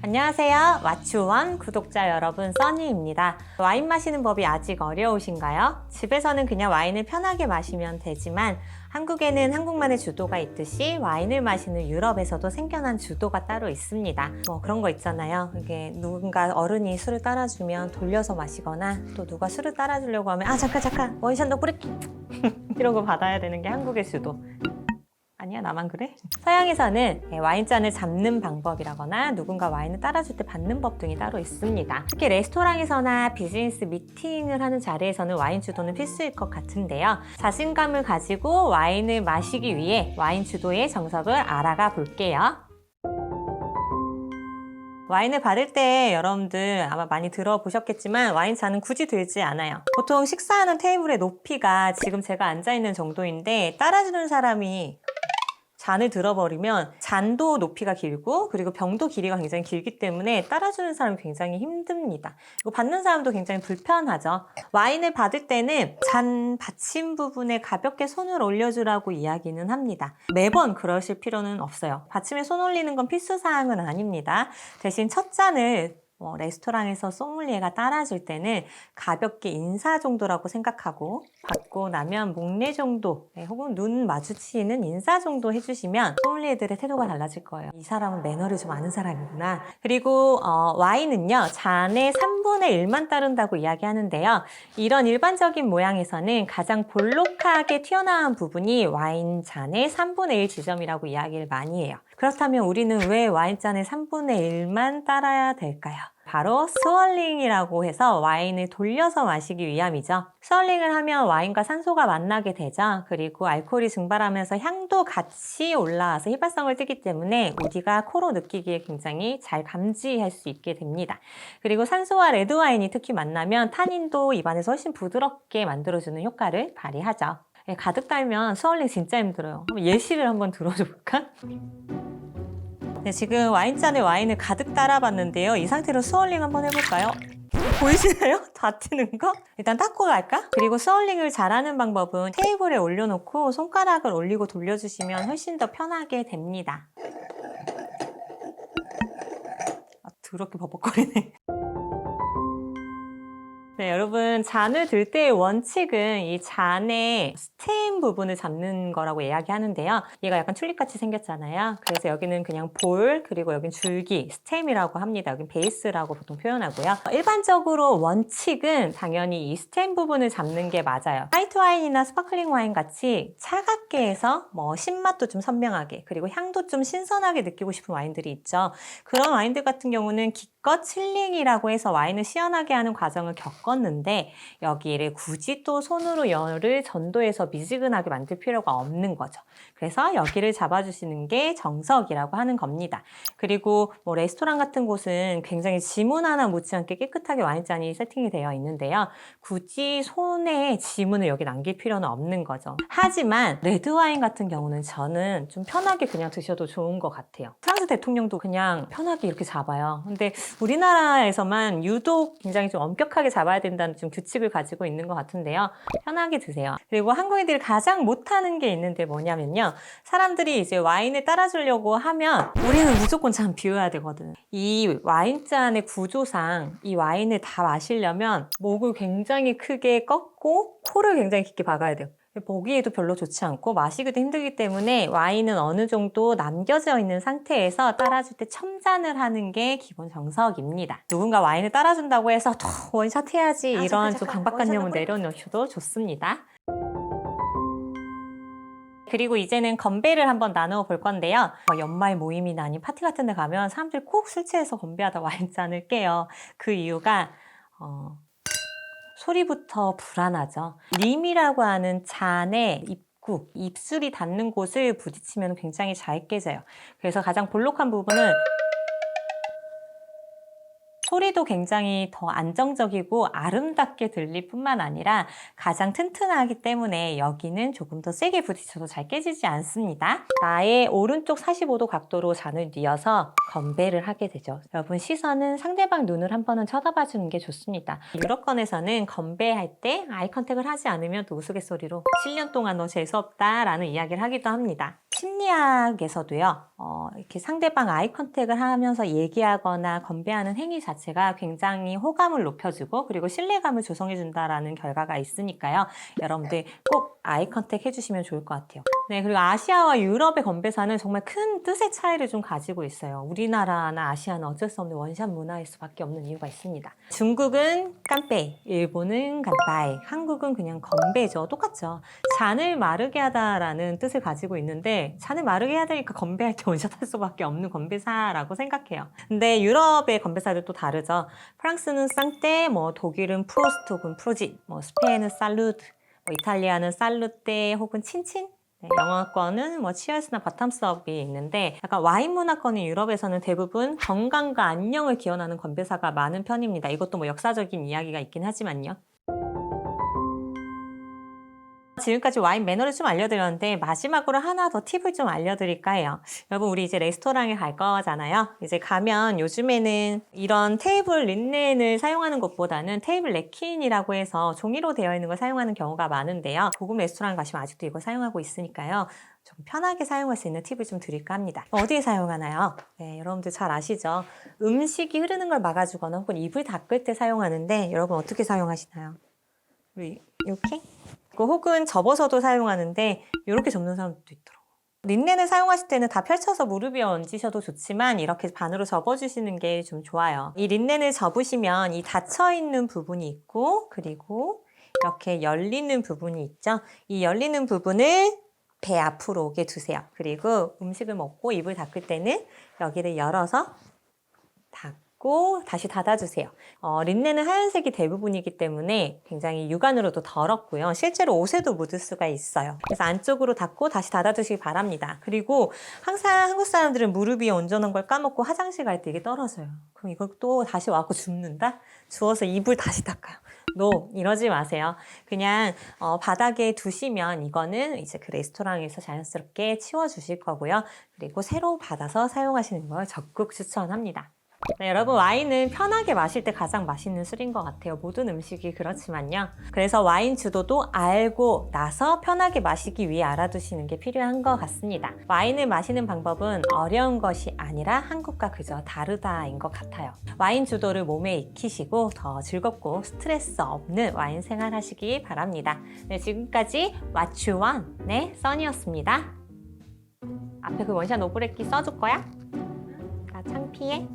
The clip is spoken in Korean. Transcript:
안녕하세요. 왓츠원 구독자 여러분, 써니입니다. 와인 마시는 법이 아직 어려우신가요? 집에서는 그냥 와인을 편하게 마시면 되지만 한국에는 한국만의 주도가 있듯이 와인을 마시는 유럽에서도 생겨난 주도가 따로 있습니다. 뭐 그런 거 있잖아요. 이게 누군가 어른이 술을 따라주면 돌려서 마시거나 또 누가 술을 따라주려고 하면 잠깐 원샷 더 뿌릴게 이런 거 받아야 되는 게 한국의 주도. 아니야, 나만 그래? 서양에서는 와인잔을 잡는 방법이라거나 누군가 와인을 따라줄 때 받는 법 등이 따로 있습니다. 특히 레스토랑에서나 비즈니스 미팅을 하는 자리에서는 와인 주도는 필수일 것 같은데요. 자신감을 가지고 와인을 마시기 위해 와인 주도의 정석을 알아가 볼게요. 와인을 받을 때 여러분들 아마 많이 들어보셨겠지만 와인잔은 굳이 들지 않아요. 보통 식사하는 테이블의 높이가 지금 제가 앉아있는 정도인데 따라주는 사람이 잔을 들어버리면 잔도 높이가 길고 그리고 병도 길이가 굉장히 길기 때문에 따라주는 사람이 굉장히 힘듭니다. 이거 받는 사람도 굉장히 불편하죠. 와인을 받을 때는 잔 받침 부분에 가볍게 손을 올려주라고 이야기는 합니다. 매번 그러실 필요는 없어요. 받침에 손 올리는 건 필수사항은 아닙니다. 대신 첫 잔을 레스토랑에서 소믈리에가 따라줄 때는 가볍게 인사 정도라고 생각하고 받고 나면 목례 정도 혹은 눈 마주치는 인사 정도 해주시면 소믈리에들의 태도가 달라질 거예요. 이 사람은 매너를 좀 아는 사람이구나. 그리고 와인은요 잔의 3분의 1만 따른다고 이야기하는데요. 이런 일반적인 모양에서는 가장 볼록하게 튀어나온 부분이 와인 잔의 3분의 1 지점이라고 이야기를 많이 해요. 그렇다면 우리는 왜 와인잔의 3분의 1만 따라야 될까요? 바로 스월링이라고 해서 와인을 돌려서 마시기 위함이죠. 스월링을 하면 와인과 산소가 만나게 되죠. 그리고 알코올이 증발하면서 향도 같이 올라와서 휘발성을 띠기 때문에 우리가 코로 느끼기에 굉장히 잘 감지할 수 있게 됩니다. 그리고 산소와 레드와인이 특히 만나면 타닌도 입안에서 훨씬 부드럽게 만들어주는 효과를 발휘하죠. 가득 달면 스월링 진짜 힘들어요. 예시를 한번 들어줘 볼까? 네, 지금 와인잔에 와인을 가득 따라봤는데요. 이 상태로 스월링 한번 해볼까요? 보이시나요? 다 튀는 거? 일단 닦고 갈까? 그리고 스월링을 잘하는 방법은 테이블에 올려놓고 손가락을 올리고 돌려주시면 훨씬 더 편하게 됩니다. 더럽게 버벅거리네. 네, 여러분 잔을 들 때의 원칙은 이 잔의 스템 부분을 잡는 거라고 이야기하는데요. 얘가 약간 튤립같이 생겼잖아요. 그래서 여기는 그냥 볼, 그리고 여긴 줄기, 스템이라고 합니다. 여긴 베이스라고 보통 표현하고요. 일반적으로 원칙은 당연히 이 스템 부분을 잡는 게 맞아요. 화이트 와인이나 스파클링 와인 같이 차갑게 해서 신맛도 좀 선명하게, 그리고 향도 좀 신선하게 느끼고 싶은 와인들이 있죠. 그런 와인들 같은 경우는 기껏 칠링이라고 해서 와인을 시원하게 하는 과정을 겪었는데 여기를 굳이 또 손으로 열을 전도해서 미지근하게 만들 필요가 없는 거죠. 그래서 여기를 잡아주시는 게 정석이라고 하는 겁니다. 그리고 레스토랑 같은 곳은 굉장히 지문 하나 묻지 않게 깨끗하게 와인잔이 세팅이 되어 있는데요. 굳이 손에 지문을 여기 남길 필요는 없는 거죠. 하지만 레드와인 같은 경우는 저는 좀 편하게 그냥 드셔도 좋은 것 같아요. 프랑스 대통령도 그냥 편하게 이렇게 잡아요. 근데 우리나라에서만 유독 굉장히 좀 엄격하게 잡아야 된다는 좀 규칙을 가지고 있는 것 같은데요. 편하게 드세요. 그리고 한국인들이 가장 못하는 게 있는데 뭐냐면요. 사람들이 이제 와인을 따라주려고 하면 우리는 무조건 잔 비워야 되거든. 이 와인잔의 구조상 이 와인을 다 마시려면 목을 굉장히 크게 꺾고 코를 굉장히 깊게 박아야 돼요. 보기에도 별로 좋지 않고 마시기도 힘들기 때문에 와인은 어느 정도 남겨져 있는 상태에서 따라줄 때 첨잔을 하는 게 기본 정석입니다. 누군가 와인을 따라준다고 해서 더 원샷 해야지 이런 좀 강박관념을 내려놓으셔도 좋습니다. 그리고 이제는 건배를 한번 나누어 볼 건데요. 연말 모임이나 아니면 파티 같은 데 가면 사람들이 꼭 술 취해서 건배하다 와인잔을 깨요. 그 이유가 소리부터 불안하죠. 림이라고 하는 잔의 입구, 입술이 닿는 곳을 부딪히면 굉장히 잘 깨져요. 그래서 가장 볼록한 부분은 소리도 굉장히 더 안정적이고 아름답게 들릴 뿐만 아니라 가장 튼튼하기 때문에 여기는 조금 더 세게 부딪혀도 잘 깨지지 않습니다. 나의 오른쪽 45도 각도로 잔을 뉘어서 건배를 하게 되죠. 여러분 시선은 상대방 눈을 한 번은 쳐다봐 주는 게 좋습니다. 유럽권에서는 건배할 때 아이 컨택을 하지 않으면 또 우스갯소리로 7년 동안 너 재수없다 라는 이야기를 하기도 합니다. 심리학에서도요, 이렇게 상대방 아이 컨택을 하면서 얘기하거나 건배하는 행위 자체가 굉장히 호감을 높여주고 그리고 신뢰감을 조성해준다라는 결과가 있으니까요. 여러분들 꼭 아이 컨택 해주시면 좋을 것 같아요. 네, 그리고 아시아와 유럽의 건배사는 정말 큰 뜻의 차이를 좀 가지고 있어요. 우리나라나 아시아는 어쩔 수 없는 원샷 문화일 수밖에 없는 이유가 있습니다. 중국은 깐페이, 일본은 간파이, 한국은 그냥 건배죠. 똑같죠. 잔을 마르게 하다라는 뜻을 가지고 있는데 잔을 마르게 해야 되니까 건배할 때 원샷 할 수밖에 없는 건배사라고 생각해요. 근데 유럽의 건배사들 또 다르죠. 프랑스는 쌍떼, 독일은 프로스트 혹은 프로짓, 스페인은 살루드, 이탈리아는 살루떼 혹은 친친, 영어권은 치얼스나 바텀스업이 있는데 약간 와인 문화권인 유럽에서는 대부분 건강과 안녕을 기원하는 건배사가 많은 편입니다. 이것도 역사적인 이야기가 있긴 하지만요. 지금까지 와인 매너를 좀 알려드렸는데 마지막으로 하나 더 팁을 좀 알려드릴까 해요. 여러분 우리 이제 레스토랑에 갈 거잖아요. 이제 가면 요즘에는 이런 테이블 린넨을 사용하는 것보다는 테이블 냅킨이라고 해서 종이로 되어 있는 걸 사용하는 경우가 많은데요. 고급 레스토랑 가시면 아직도 이거 사용하고 있으니까요. 좀 편하게 사용할 수 있는 팁을 좀 드릴까 합니다. 어디에 사용하나요? 네, 여러분들 잘 아시죠? 음식이 흐르는 걸 막아주거나 혹은 입을 닦을 때 사용하는데 여러분 어떻게 사용하시나요? 우리 이렇게? 혹은 접어서도 사용하는데 이렇게 접는 사람도 있더라고요. 린넨을 사용하실 때는 다 펼쳐서 무릎 위에 얹으셔도 좋지만 이렇게 반으로 접어주시는 게 좀 좋아요. 이 린넨을 접으시면 이 닫혀있는 부분이 있고 그리고 이렇게 열리는 부분이 있죠. 이 열리는 부분을 배 앞으로 오게 두세요. 그리고 음식을 먹고 입을 닦을 때는 여기를 열어서 닫고 다시 닫아주세요. 린넨은 하얀색이 대부분이기 때문에 굉장히 육안으로도 더럽고요. 실제로 옷에도 묻을 수가 있어요. 그래서 안쪽으로 닫고 다시 닫아주시기 바랍니다. 그리고 항상 한국 사람들은 무릎 위에 얹어놓은 걸 까먹고 화장실 갈 때 이게 떨어져요. 그럼 이걸 또 다시 와서 줍는다? 주워서 입을 다시 닦아요. 이러지 마세요. 그냥 바닥에 두시면 이거는 이제 그 레스토랑에서 자연스럽게 치워주실 거고요. 그리고 새로 받아서 사용하시는 걸 적극 추천합니다. 네, 여러분 와인은 편하게 마실 때 가장 맛있는 술인 것 같아요. 모든 음식이 그렇지만요. 그래서 와인 주도도 알고 나서 편하게 마시기 위해 알아두시는 게 필요한 것 같습니다. 와인을 마시는 방법은 어려운 것이 아니라 한국과 그저 다르다인 것 같아요. 와인 주도를 몸에 익히시고 더 즐겁고 스트레스 없는 와인 생활 하시기 바랍니다. 네, 지금까지 What You Want의 써니였습니다. 앞에 그 원샷 오브레키 써줄 거야? 나 창피해?